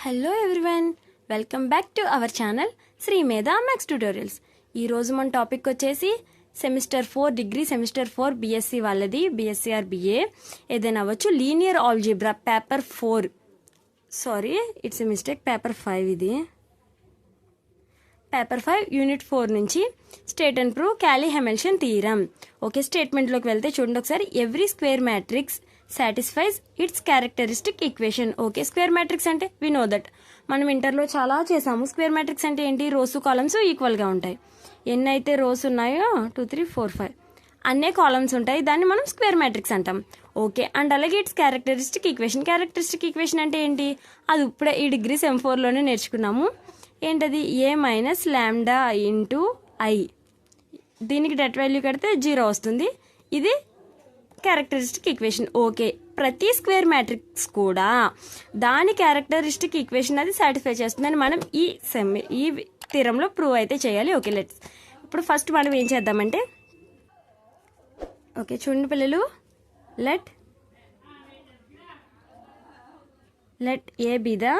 Hello everyone, welcome back to our channel Shri Medha maths tutorials. ఈరోజు మన topic వచ్చేసి semester 4 degree semester 4 BSc వాళ్ళది, BSc or BA ఏదైనా అవ్వచ్చు. Linear algebra paper 4, sorry it's a mistake, paper 5 ఇది. Paper 5 unit 4 నుంచి state and prove Cayley Hamilton theorem. Okay, స్టేట్మెంట్లోకి వెళ్తే చూడండి ఒకసారి. Every square matrix satisfies its characteristic equation. Okay, square matrix అంటే వి నో దట్, మనం ఇంటర్లో చాలా చేసాము. స్క్వేర్ మ్యాట్రిక్స్ అంటే ఏంటి? రోస్ కాలమ్స్ ఈక్వల్గా ఉంటాయి. ఎన్ని అయితే రోస్ ఉన్నాయో 2 3 4 5 అన్నే కాలమ్స్ ఉంటాయి, దాన్ని మనం స్క్వేర్ మ్యాట్రిక్స్ అంటాం. ఓకే, అండ్ అలాగే it's characteristic equation. Characteristic equation అంటే ఏంటి? అది ఇప్పుడే ఈ డిగ్రీ సెమ్ 4లోనే నేర్చుకున్నాము. ఏంటది? ఏ మైనస్ ల్యాండా ఇంటూ ఐ. దీనికి డెట్ వాల్యూ కడితే 0 వస్తుంది. ఇది క్యారెక్టరిస్టిక్ ఈక్వేషన్. ఓకే, ప్రతి స్క్వేర్ మ్యాట్రిక్స్ కూడా దాని క్యారెక్టరిస్టిక్ ఈక్వేషన్ అది సాటిస్ఫై చేస్తుందని మనం ఈ థియరంలో ప్రూవ్ అయితే చేయాలి. ఓకే, లెట్స్ ఇప్పుడు ఫస్ట్ మనం ఏం చేద్దామంటే, ఓకే చూడండి పిల్లలు, let A be the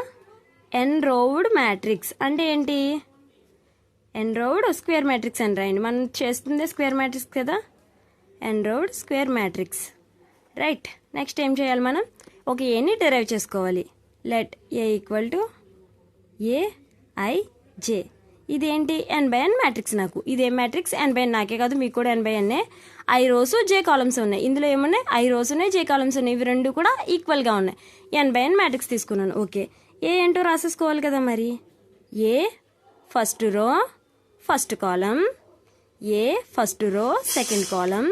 n rowed matrix. అంటే ఏంటి? ఎన్రోవ్డ్ స్క్వేర్ మ్యాట్రిక్స్ అని రాయండి. మనం చేస్తుంది స్క్వేర్ మ్యాట్రిక్స్ కదా, ఎన్రోవ్డ్ స్క్వేర్ మ్యాట్రిక్స్. రైట్, నెక్స్ట్ ఏం చేయాలి మనం? ఒక ఏని డెరైవ్ చేసుకోవాలి. Let A equal to AIJ. ఇదేంటి? n/n matrix. నాకు ఇదేం మ్యాట్రిక్స్? n/n. నాకే కాదు మీకు కూడా n/n. I rose J columns ఉన్నాయి. ఇందులో ఏమున్నాయి? ఐ రోస్ ఉన్నాయి, జే కాలమ్స్ ఉన్నాయి. ఇవి రెండు కూడా ఈక్వల్గా ఉన్నాయి. n/n మ్యాట్రిక్స్ తీసుకున్నాను. ఓకే, ఏ ఏంటో రాసేసుకోవాలి కదా మరి. A first row first column, A first row second column,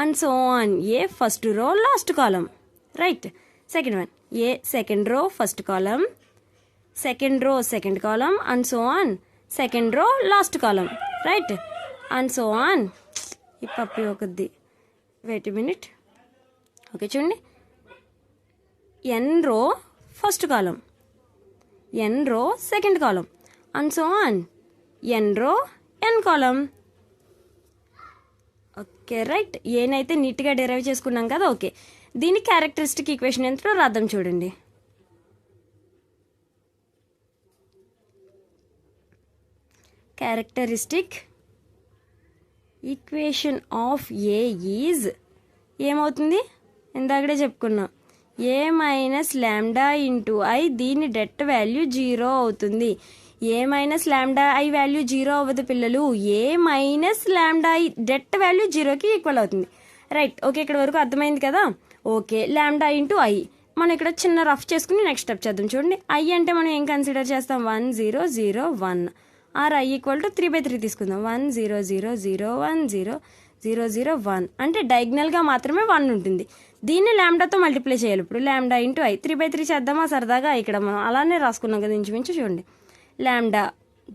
and so on. A first row last column. Right, second one A second row first column, second row second column, and so on. Second row last column. Right, and so on. ఈ పప్పి ఒకది, wait minute. Okay చూడండి, n row first column, n row second column, and so on. N row n column. Okay right, ఏనైతే నీట్గా derive చేసుకున్నాం కదా. Okay, దీని characteristic equation ఎంతో రాద్దాం చూడండి. Characteristic equation of A is ఏమవుతుంది? ఇందాకడే చెప్పుకున్నాం, A minus lambda into I. దీని డెట్ వాల్యూ 0 అవుతుంది. A minus lambda I value 0 అవ్వదు పిల్లలు. A minus lambda I det value 0కి ఈక్వల్ అవుతుంది. రైట్, ఓకే ఇక్కడ వరకు అర్థమైంది కదా. ఓకే, ల్యాండా ఇంటూ ఐ మనం ఇక్కడ చిన్న రఫ్ చేసుకుని నెక్స్ట్ స్టెప్ చేద్దాం. చూడండి, ఐ అంటే మనం ఏం కన్సిడర్ చేస్తాం? 1 0 0 1. ఆర్ ఐ ఈక్వల్ టు 3/3 తీసుకుందాం. 1 0 0 0 1 0 0 0 1 అంటే డయాగ్నల్గా మాత్రమే 1 ఉంటుంది. దీన్ని ల్యాండాతో మల్టిప్లై చేయాలి. ఇప్పుడు ల్యాండా ఇంటూ ఐ 3/3 చేద్దామా సరదాగా? ఇక్కడ మనం అలానే రాసుకున్నాం కదా ఇంచుమించు. చూడండి, ల్యాండా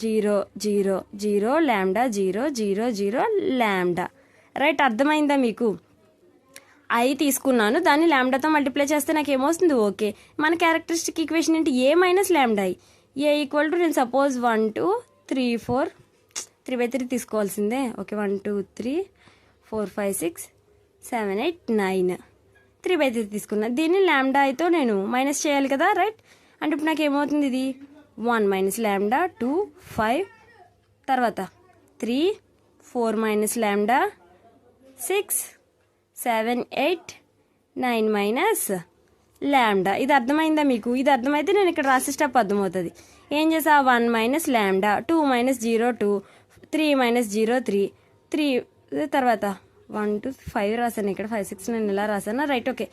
0 0 0 ల్యాండా 0 0 0 ల్యాండా. రైట్, అర్థమైందా మీకు? ఐ తీసుకున్నాను, దాన్ని ల్యాండాతో మల్టిప్లై చేస్తే నాకు ఏమొస్తుంది? ఓకే, మన క్యారెక్టరిస్టిక్ ఈక్వేషన్ ఏంటి? A minus lambda I. A equal to, నేను సపోజ్ 1 2 3 4 3/3 తీసుకోవాల్సిందే. ఓకే, 1 2 3 4 5 6 7 8 9 3/3 తీసుకున్నా. దీన్ని ల్యాండా ఐతో నేను మైనస్ చేయాలి కదా. రైట్, అంటే ఇప్పుడు నాకు ఏమవుతుంది? ఇది 1 మైనస్ ల్యాండా 2 5, తర్వాత 3 4 మైనస్ ల్యాండా 6 7 8 9 మైనస్ ల్యాండా. ఇది అర్థమైందా మీకు? ఇది అర్థమైతే నేను ఇక్కడ రాసే స్టెప్ అర్థమవుతుంది. ఏం చేసా? 1 మైనస్ ల్యాండా, 2 మైనస్ 0 2, 3 మైనస్ 0 3 3, తర్వాత 1 2 5 రాశాను ఇక్కడ, 5 6 నేను ఇలా రాశాను. రైట్, ఓకే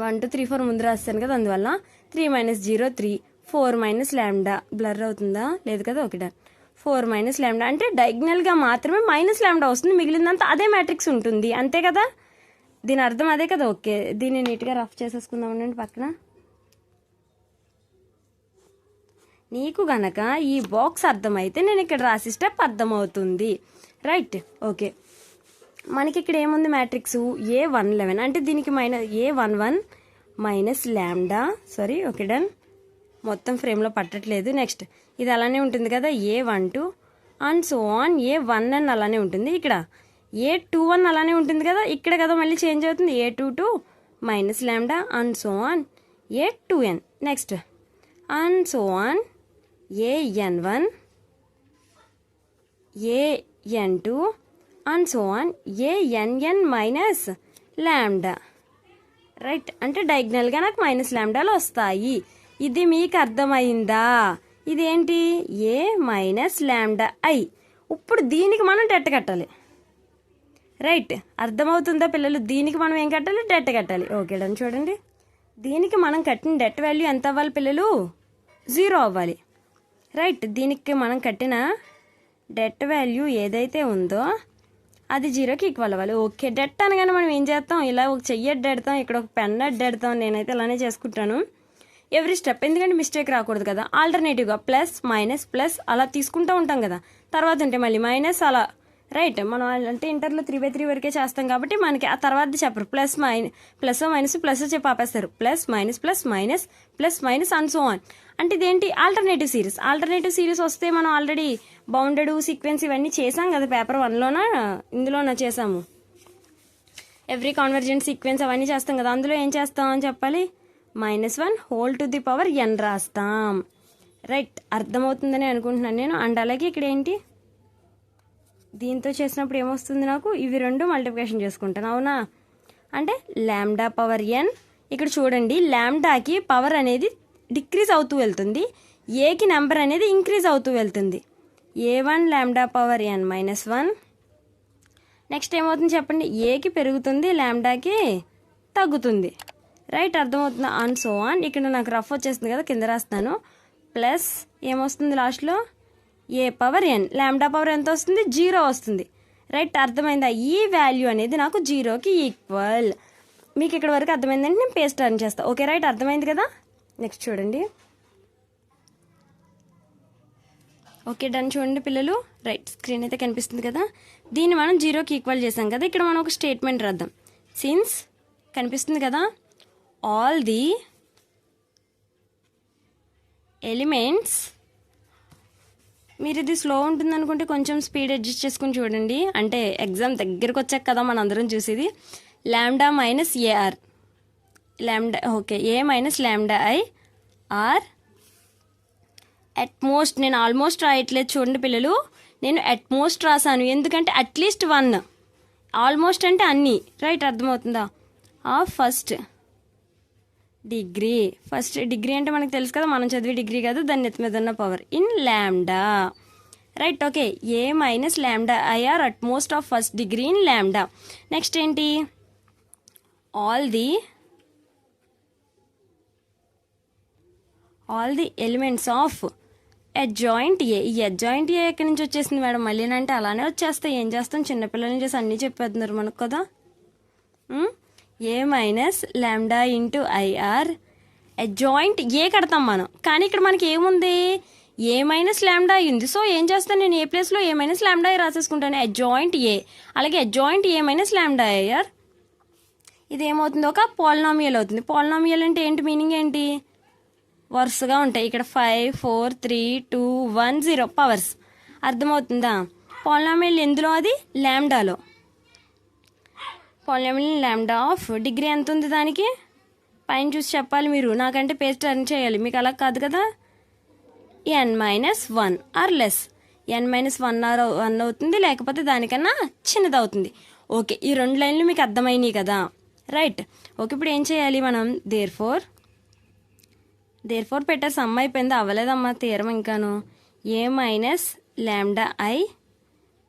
1 2 3 4 ముందు రాస్తాను కదా, అందువల్ల 3 మైనస్ 0 3 4 మైనస్ ల్యాండా. బ్లర్ అవుతుందా? లేదు కదా. Okay done. 4 మైనస్ ల్యాండా అంటే డయాగ్నల్గా మాత్రమే మైనస్ ల్యాండా వస్తుంది, మిగిలిందంతా అదే మ్యాట్రిక్స్ ఉంటుంది. అంతే కదా, దీని అర్థం అదే కదా. ఓకే, దీన్ని నీట్గా రఫ్ చేసేసుకుందాం అండి పక్కన. నీకు గనక ఈ బాక్స్ అర్థమైతే నేను ఇక్కడ రాసి స్టెప్ అర్థమవుతుంది. రైట్, ఓకే మనకి ఇక్కడ ఏముంది? మ్యాట్రిక్స్ A111 అంటే దీనికి A11 minus lambda. Sorry, okay done. మొత్తం ఫ్రేమ్లో పట్టట్లేదు. నెక్స్ట్ ఇది అలానే ఉంటుంది కదా, A12 and so on. A1n అలానే ఉంటుంది. ఇక్కడ A21 అలానే ఉంటుంది కదా. ఇక్కడ కదా మళ్ళీ చేంజ్ అవుతుంది. A22 minus lambda and so on. A2n. Next and so on an1 an2 and so on ann minus lambda. Right, అంటే డయాగ్నల్గా నాకు మైనస్ లాంబ్డాలు వస్తాయి. ఇది మీకు అర్థమైందా? ఇదేంటి? ఏ మైనస్ లాంబ్డా ఐ. ఇప్పుడు దీనికి మనం డెట్ కట్టాలి. రైట్, అర్థమవుతుందా పిల్లలు? దీనికి మనం ఏం కట్టాలి? డెట్ కట్టాలి. Okay done. చూడండి, దీనికి మనం కట్టిన డెట్ వాల్యూ ఎంత అవ్వాలి పిల్లలు? 0 అవ్వాలి. రైట్, దీనికి మనం కట్టిన డెట్ వాల్యూ ఏదైతే ఉందో అది 0కి ఈక్వల్ అవ్వాలి. ఓకే, డెట్ అనగానే మనం ఏం చేస్తాం? ఇలా ఒక చెయ్యి అడ్డెడతాం, ఇక్కడ ఒక పెన్ అడ్డెడతాం. నేనైతే ఇలానే చేసుకుంటాను ఎవ్రీ స్టెప్, ఎందుకంటే మిస్టేక్ రాకూడదు కదా. ఆల్టర్నేటివ్గా ప్లస్ మైనస్ ప్లస్ అలా తీసుకుంటూ ఉంటాం కదా. తర్వాత ఉంటే మళ్ళీ మైనస్ అలా. రైట్, మనం అంటే ఇంటర్లో 3/3 వరకే చేస్తాం కాబట్టి మనకి ఆ తర్వాత చెప్పరు. ప్లస్ మైనస్ ప్లస్ చెప్పి ఆపేస్తారు. Plus minus plus minus plus minus and so on. అంటే ఇదేంటి? Alternative series. ఆల్టర్నేటివ్ సిరీస్ వస్తే మనం ఆల్రెడీ బౌండెడ్ సీక్వెన్స్ ఇవన్నీ చేసాం కదా పేపర్ 1లోనా ఇందులోనా చేసాము. ఎవ్రీ కాన్వర్జెంట్ సీక్వెన్స్ అవన్నీ చేస్తాం కదా. అందులో ఏం చేస్తాం అని చెప్పాలి? -1 whole to the power n రాస్తాం. రైట్, అర్థమవుతుందని అనుకుంటున్నాను నేను. అండ్ అలాగే ఇక్కడ ఏంటి? దీంతో చేసినప్పుడు ఏమొస్తుంది నాకు? ఇవి రెండు మల్టిప్లికేషన్ చేసుకుంటాను, అవునా? అంటే లాంబ్డా పవర్ n. ఇక్కడ చూడండి, లాంబ్డాకి పవర్ అనేది డిక్రీజ్ అవుతూ వెళ్తుంది, ఏకి నెంబర్ అనేది ఇంక్రీజ్ అవుతూ వెళ్తుంది. a1 lambda power n -1. Next ఏమవుతుంది చెప్పండి? ఏకి పెరుగుతుంది, లాంబ్డాకి తగ్గుతుంది. రైట్, అర్థమవుతుంది. On so on. ఇక్కడ నాకు రఫ్ వచ్చేస్తుంది కదా, కింద రాస్తాను. ప్లస్ ఏమొస్తుంది లాస్ట్లో? ఏ పవర్ n. లాంబ్డా పవర్ ఎంత వస్తుంది? 0 వస్తుంది. రైట్, అర్థమైందా? ఈ వాల్యూ అనేది నాకు 0కి ఈక్వల్. మీకు ఇక్కడ వరకు అర్థమైందంటే నేను పేస్ట్ టర్న్ చేస్తాను. ఓకే రైట్, అర్థమైంది కదా. నెక్స్ట్ చూడండి. Okay done. చూడండి పిల్లలు, రైట్, స్క్రీన్ అయితే కనిపిస్తుంది కదా. దీన్ని మనం 0కి ఈక్వల్ చేసాం కదా. ఇక్కడ మనం ఒక స్టేట్మెంట్ రాద్దాం. సిన్స్ కనిపిస్తుంది కదా, ఆల్ ది ఎలిమెంట్స్. మీరు ఇది స్లో ఉంటుంది అనుకుంటే కొంచెం స్పీడ్ అడ్జస్ట్ చేసుకుని చూడండి. అంటే ఎగ్జామ్ దగ్గరకు వచ్చాక కదా మనం అందరం చూసేది. Lambda minus AR, lambda okay, A minus lambda I are at most. నేను ఆల్మోస్ట్ రాయట్లేదు చూడండి పిల్లలు, నేను అట్మోస్ట్ రాసాను. ఎందుకంటే అట్లీస్ట్ 1, ఆల్మోస్ట్ అంటే అన్నీ. రైట్, అర్థమవుతుందా? First degree. ఫస్ట్ డిగ్రీ అంటే మనకు తెలుసు కదా, మనం చదివే డిగ్రీ కాదు, దాని నెత్తి మీద ఉన్న power in lambda. Right, okay. A minus lambda I are at most of first degree in lambda. Next ఏంటి? All the elements of adjoint A. ఈ అడ్జాయింట్ ఏ ఎక్కడి నుంచి వచ్చేసింది మేడం? మళ్ళీనంటే అలానే వచ్చేస్తాయి. ఏం చేస్తాం, చిన్నపిల్లల్ని చేసి అన్నీ చెప్పేస్తున్నారు మనకు కదా. A minus lambda into I are adjoint A కడతాం మనం. కానీ ఇక్కడ మనకి ఏముంది? ఏ మైనస్ లాంబ్డా ఉంది. సో ఏం చేస్తాను నేను? ఏ ప్లేస్లో ఏ మైనస్ లాంబ్డా ఐ రాసేసుకుంటాను, అడ్జాయింట్ ఏ. అలాగే adjoint A minus lambda I are. ఇది ఏమవుతుంది? ఒక పాలినామియల్ అవుతుంది. పాలినామియల్ అంటే ఏంటి? మీనింగ్ ఏంటి? వరుసగా ఉంటాయి. ఇక్కడ 5 4 3 2 1 0 పవర్స్. అర్థమవుతుందా? పాలినామియల్ ఎందులో? అది లాంబ్డాలో. పాలినామియల్ లాంబ్డా ఆఫ్ డిగ్రీ ఎంత ఉంది దానికి? పైన చూసి చెప్పాలి మీరు, నాకంటే పేస్ట్ టర్న్ చేయాలి. మీకు అలా కాదు కదా. n-1 are less. n-1 are 1 అవుతుంది, లేకపోతే దానికన్నా చిన్నది అవుతుంది. ఓకే, ఈ 2 లైన్లు మీకు అర్థమైనాయి కదా. Right, okay. ఇప్పుడు ఏం చేయాలి మనం? దేర్ ఫోర్ పెట్టారు. సమ్ అయిపోయింది, అవ్వలేదమ్మా తీరం ఇంకాను. A minus lambda I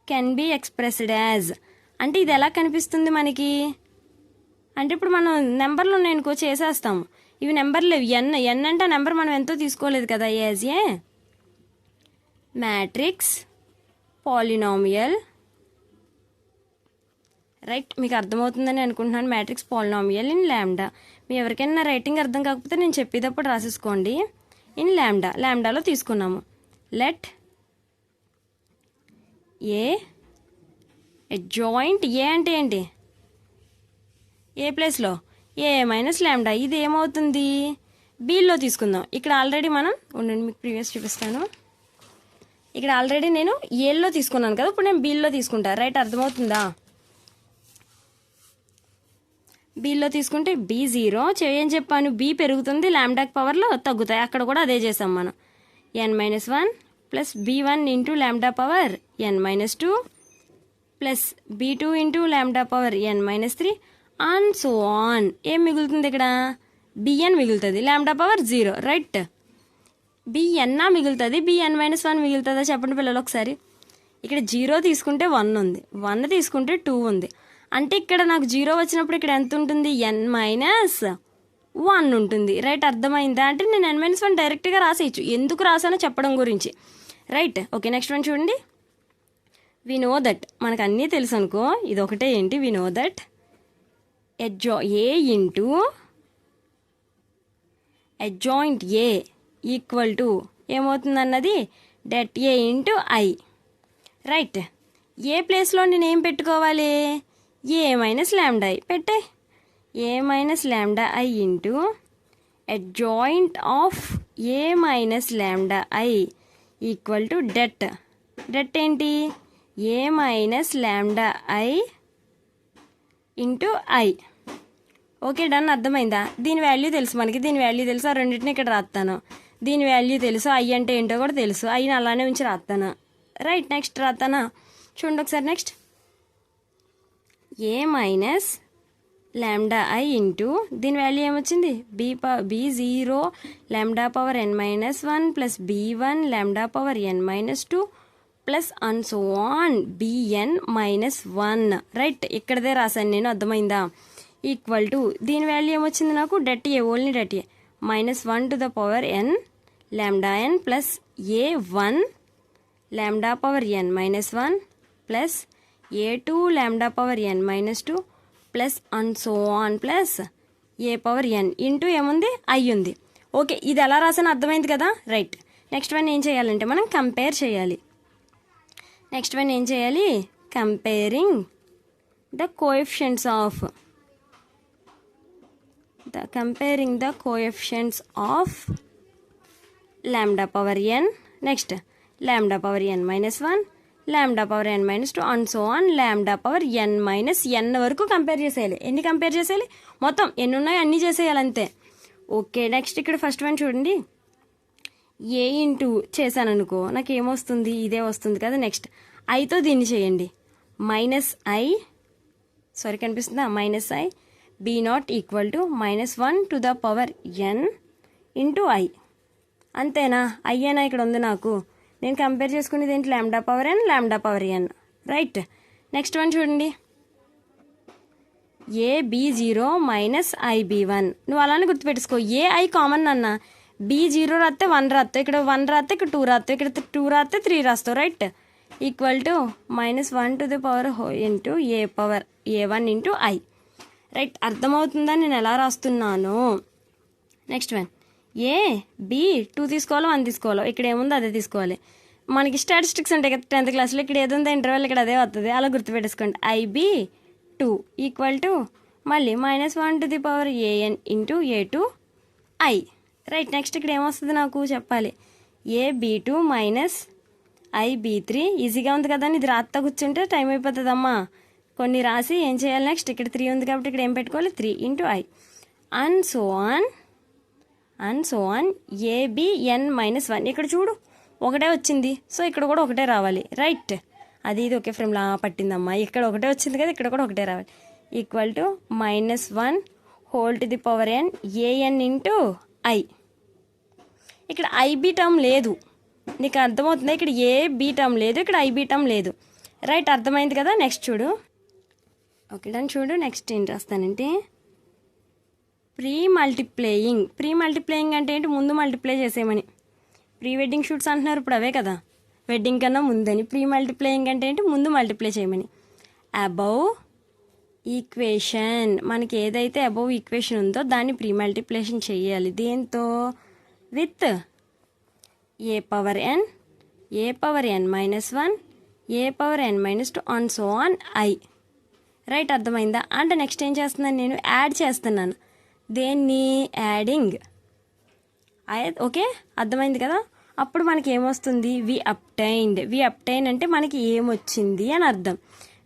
can be expressed as. అంటే ఇది ఎలా కనిపిస్తుంది మనకి? అంటే ఇప్పుడు మనం నెంబర్లు ఉన్నాయనుకో చేసేస్తాము. ఇవి నెంబర్లు లేవు. ఎన్ అంటే ఆ నెంబర్ మనం ఎంతో తీసుకోలేదు కదా. As a matrix polynomial. Right, మీకు అర్థమవుతుందని అనుకుంటున్నాను. Matrix polynomial in lambda. మీ ఎవరికైనా రైటింగ్ అర్థం కాకపోతే నేను చెప్పేటప్పుడు రాసేసుకోండి. ఇన్ లాంబ్డా, లాంబ్డాలో తీసుకున్నాము. లెట్ ఏ అడ్జాయింట్ ఏ అంటే ఏంటి? ఏ ప్లేస్లో? A minus lambda. ఇది ఏమవుతుంది? బీలో తీసుకుందాం. ఇక్కడ ఆల్రెడీ మనం ఉండండి, మీకు ప్రీవియస్ చూపిస్తాను. ఇక్కడ ఆల్రెడీ నేను ఏలో తీసుకున్నాను కదా, ఇప్పుడు నేను బీలో తీసుకుంటా. రైట్, అర్థమవుతుందా? బీలో తీసుకుంటే బీ 0 ఏం చెప్పాను, బీ పెరుగుతుంది లాంబ్డాక్ పవర్లో తగ్గుతాయి, అక్కడ కూడా అదే చేసాం మనం. n-1 plus b1 into lambda power n-2 plus b2 into lambda power n-3 and so on. ఏం మిగులుతుంది ఇక్కడ, bn మిగులుతుంది, లాంబ్డా పవర్ 0, రైట్. bn మిగులుతుంది, bn-1 మిగులుతుందా చెప్పండి పిల్లలు ఒకసారి. ఇక్కడ 0 తీసుకుంటే 1 ఉంది, 1 తీసుకుంటే 2 ఉంది, అంటే ఇక్కడ నాకు 0 వచ్చినప్పుడు ఇక్కడ ఎంత ఉంటుంది, n-1 ఉంటుంది, రైట్. అర్థమైందా, అంటే నేను n-1 డైరెక్ట్గా రాసేయచ్చు, ఎందుకు రాసానో చెప్పడం గురించి, రైట్. ఓకే, నెక్స్ట్ వన్ చూడండి. వి నో దట్, మనకు అన్నీ తెలుసు అనుకో, ఇది ఒకటే ఏంటి, we know that A into adjoint A equal to ఏమవుతుంది అన్నది det A into I, right. A ప్లేస్లో నేను ఏం పెట్టుకోవాలి, ఏ మైనస్ లాంబ్డా ఐ పెట్టే, A minus lambda I into adjoint of A minus lambda I equal to det ఏంటి, A minus lambda I into I. Okay done, అర్థమైందా. దీని value తెలుసు మనకి, దీని వాల్యూ తెలుసు, ఆ రెండింటిని ఇక్కడ రాస్తాను. దీని వాల్యూ తెలుసు, ఐ అంటే ఏంటో కూడా తెలుసు, ఐని అలానే ఉంచి రాస్తాను, రైట్. నెక్స్ట్ రాస్తానా చూడండి ఒకసారి. Next A minus lambda I into దీని వాల్యూ ఏమొచ్చింది, b0 lambda power n-1 plus b1 lambda power n-2 plus and so on bn-1, right. ఇక్కడదే రాశాను నేను, అర్థమైందా. ఈక్వల్ టు దీని వాల్యూ ఏమొచ్చింది నాకు, det A, only det A, -1 to the power n lambda n plus a1 lambda power n-1 plus a2 lambda power n-2 plus and so on plus A power n into ఏముంది, I ఉంది. Okay, ఇది ఎలా రాసానో అర్థమైంది కదా, right. Next one ఏం చేయాలంటే మనం compare చేయాలి. నెక్స్ట్ వన్ ఏం చేయాలి, comparing the coefficients of lambda power n, next lambda power n-1, lambda power n-2 and so on lambda power n-n వరకు కంపేర్ చేసేయాలి. ఎన్ని కంపేర్ చేసేయాలి, మొత్తం ఎన్ని ఉన్నాయో అన్నీ చేసేయాలి అంతే. ఓకే, నెక్స్ట్ ఇక్కడ ఫస్ట్ వన్ చూడండి. ఏ ఇంటూ చేశాను అనుకో, నాకు ఏమొస్తుంది, ఇదే వస్తుంది కదా. నెక్స్ట్ ఐతో దీన్ని చేయండి, కనిపిస్తుందా, -i b0 equal to -1 to the power n into I, అంతేనా. అయ్యేనా ఇక్కడ ఉంది నాకు, నేను కంపేర్ చేసుకునేది ఏంటి, lambda power n lambda power n, right. Next one చూడండి, ఏ b0 మైనస్ ఐ b1, నువ్వు అలానే గుర్తుపెట్టుకో, ఏ ఐ కామన్ అన్న, b0 రాస్తే 1 రాస్తావు, ఇక్కడ 1 రాస్తే ఇక్కడ 2 రాస్తావు, ఇక్కడ 2 రాస్తే 3 రాస్తావు, right. Equal to -1 to the power into A power a1 into I, right. అర్థమవుతుందా నేను ఎలా రాస్తున్నాను. నెక్స్ట్ వన్, ఏ బి 2 తీసుకోవాలో 1 తీసుకోవాలో, ఇక్కడ ఏముందో అదే తీసుకోవాలి. మనకి స్టాటిస్టిక్స్ ఉంటాయి కదా 10th క్లాస్లో, ఇక్కడ ఏదుందో ఇంటర్వెల్ ఇక్కడ అదే వస్తుంది, అలా గుర్తుపెట్టేసుకోండి. ఐబి 2 ఈక్వల్ టు మళ్ళీ -1 to the power an into a2 I, right. Next ఇక్కడ ఏమొస్తుంది నాకు చెప్పాలి, ఏ b2 మైనస్ ఐ b3, ఈజీగా ఉంది కదా, ఇది రాత్తా కూర్చుంటే టైం అయిపోతుందమ్మా. కొన్ని రాసి ఏం చేయాలి, నెక్స్ట్ ఇక్కడ 3 ఉంది కాబట్టి ఇక్కడ ఏం పెట్టుకోవాలి, 3 into I and so on abn-1. ఇక్కడ చూడు ఒకటే వచ్చింది, సో ఇక్కడ కూడా ఒకటే రావాలి, రైట్. అది ఇది ఒకే ఫ్రేమ్లా పట్టిందమ్మా, ఇక్కడ ఒకటే వచ్చింది కదా, ఇక్కడ కూడా ఒకటే రావాలి. Equal to -1 whole to the power n an into I. ఇక్కడ ఐబీ టర్మ్ లేదు, నీకు అర్థమవుతుంది, ఇక్కడ ఏ బీ టర్మ్ లేదు, ఇక్కడ ఐబీ టర్మ్ లేదు, రైట్. అర్థమైంది కదా. నెక్స్ట్ చూడు, ఓకే డన్. చూడు నెక్స్ట్ ఏం రాస్తానంటే ప్రీ మల్టిప్లేయింగ్ అంటే ఏంటి, ముందు మల్టిప్లై చేసేయమని. ప్రీ వెడ్డింగ్ షూట్స్ అంటున్నారు ఇప్పుడు, అవే కదా వెడ్డింగ్ కన్నా ముందని. ప్రీ మల్టిప్లేయింగ్ అంటే ఏంటి, ముందు మల్టిప్లై చేయమని. అబౌవ్ ఈక్వేషన్, మనకి ఏదైతే అబౌవ్ ఈక్వేషన్ ఉందో దాన్ని ప్రీ మల్టిప్లేషన్ చేయాలి. దేంతో, with a power n -1 A power n-2 and so on I, right. అర్థమైందా. అంటే నెక్స్ట్ ఏం చేస్తున్నాను నేను, యాడ్ చేస్తున్నాను. దేన్ని, యాడింగ్. ఓకే, అర్థమైంది కదా. అప్పుడు మనకి ఏమొస్తుంది, వి అప్టైన్ అంటే మనకి ఏమొచ్చింది అని అర్థం.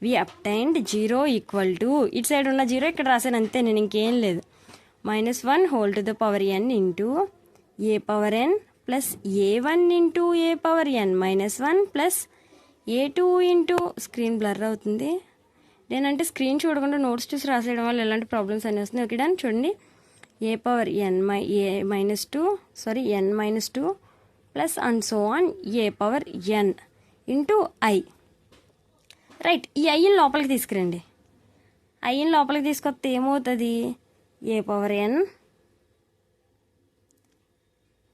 వి అబ్టైన్డ్ 0 ఈక్వల్ టు ఇటు సైడ్ ఉన్న 0 ఇక్కడ రాశాను అంతే, నేను ఇంకేం లేదు. -1 whole to the power n into A power n plus a1 into A power n -1 plus a2 into screen blur అవుతుంది. నేనంటే స్క్రీన్ చూడకుండా నోట్స్ చూసి రాసేయడం వల్ల ఎలాంటి ప్రాబ్లమ్స్ అన్నీ వస్తున్నాయి. Okay done. చూడండి, A power n -2 plus and so on A power n into I. Right, ఈ ఐని లోపలికి తీసుకురండి. ఐని లోపలికి తీసుకొస్తే ఏమవుతుంది? A power n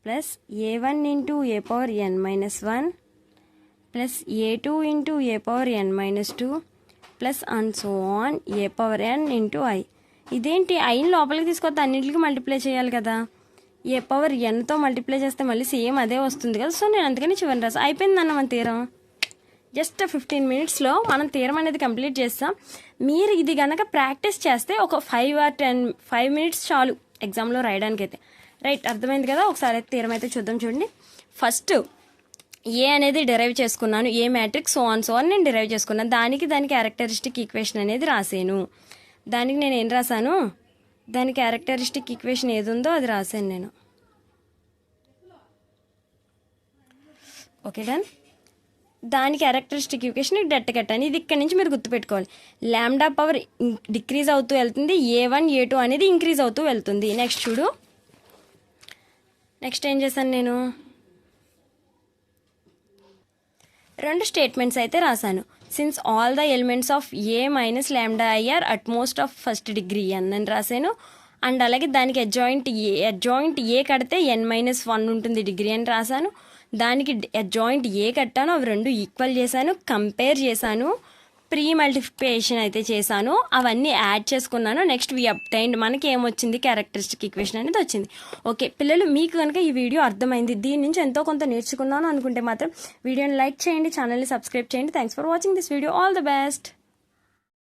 plus a1 into A power n -1 plus a2 into A power n -2 plus and so on A power n into I. ఇదేంటి, ఐని లోపలికి తీసుకొస్తే అన్నింటికి మల్టిప్లై చేయాలి కదా. ఏ పవర్ nతో మల్టిప్లై చేస్తే మళ్ళీ సేమ్ అదే వస్తుంది కదా. సో నేను అందుకని చివరి రాసా. అయిపోయిందన్న మన తీరం. జస్ట్ 15 minutesలో మనం తీరం అనేది కంప్లీట్ చేస్తాం. మీరు ఇది కనుక ప్రాక్టీస్ చేస్తే ఒక 5 minutes చాలు ఎగ్జామ్లో రాయడానికి అయితే. రైట్, అర్థమైంది కదా. ఒకసారి అయితే తీరం అయితే చూద్దాం. చూడండి, ఫస్ట్ ఏ అనేది డిరైవ్ చేసుకున్నాను. ఏ మ్యాట్రిక్స్ సో ఆన్ నేను డిరైవ్ చేసుకున్నాను. దానికి క్యారెక్టరిస్టిక్ ఈక్వేషన్ అనేది రాసాను. దానికి నేను ఏం రాశాను? దాని క్యారెక్టరిస్టిక్ ఈక్వేషన్ ఏది ఉందో అది రాశాను నేను. Okay done. దాని క్యారెక్టరిస్టిక్ ఈక్వేషన్ డెట్ కట్టాను. ఇది ఇక్కడ నుంచి మీరు గుర్తుపెట్టుకోవాలి. లాంబ్డా పవర్ డిక్రీజ్ అవుతూ వెళ్తుంది, a1 a2 అనేది ఇంక్రీజ్ అవుతూ వెళ్తుంది. నెక్స్ట్ చూడు, నెక్స్ట్ ఏం చేశాను నేను? 2 స్టేట్మెంట్స్ అయితే రాశాను. Since all the elements of a minus lambda I are at most of first degree n అని రాశాను. అండ్ అలాగే దానికి అడ్జాయింట్ ఏ కడితే n-1 ఉంటుంది డిగ్రీ అని రాశాను. దానికి అడ్జాయింట్ ఏ కట్టాను, అవి రెండు ఈక్వల్ చేశాను, కంపేర్ చేశాను, ప్రీ మల్టిప్లికేషన్ అయితే చేశాను, అవన్నీ యాడ్ చేసుకున్నాను. నెక్స్ట్ వి అబ్టైన్డ్, మనకి ఏమొచ్చింది? క్యారెక్టరిస్టిక్ ఈక్వేషన్ అనేది వచ్చింది. ఓకే పిల్లలు, మీకు కనుక ఈ వీడియో అర్థమైంది, దీని నుంచి ఎంతో కొంత నేర్చుకున్నాను అనుకుంటే మాత్రం వీడియోని లైక్ చేయండి, ఛానల్ని సబ్స్క్రైబ్ చేయండి. Thanks for watching this video. All the best.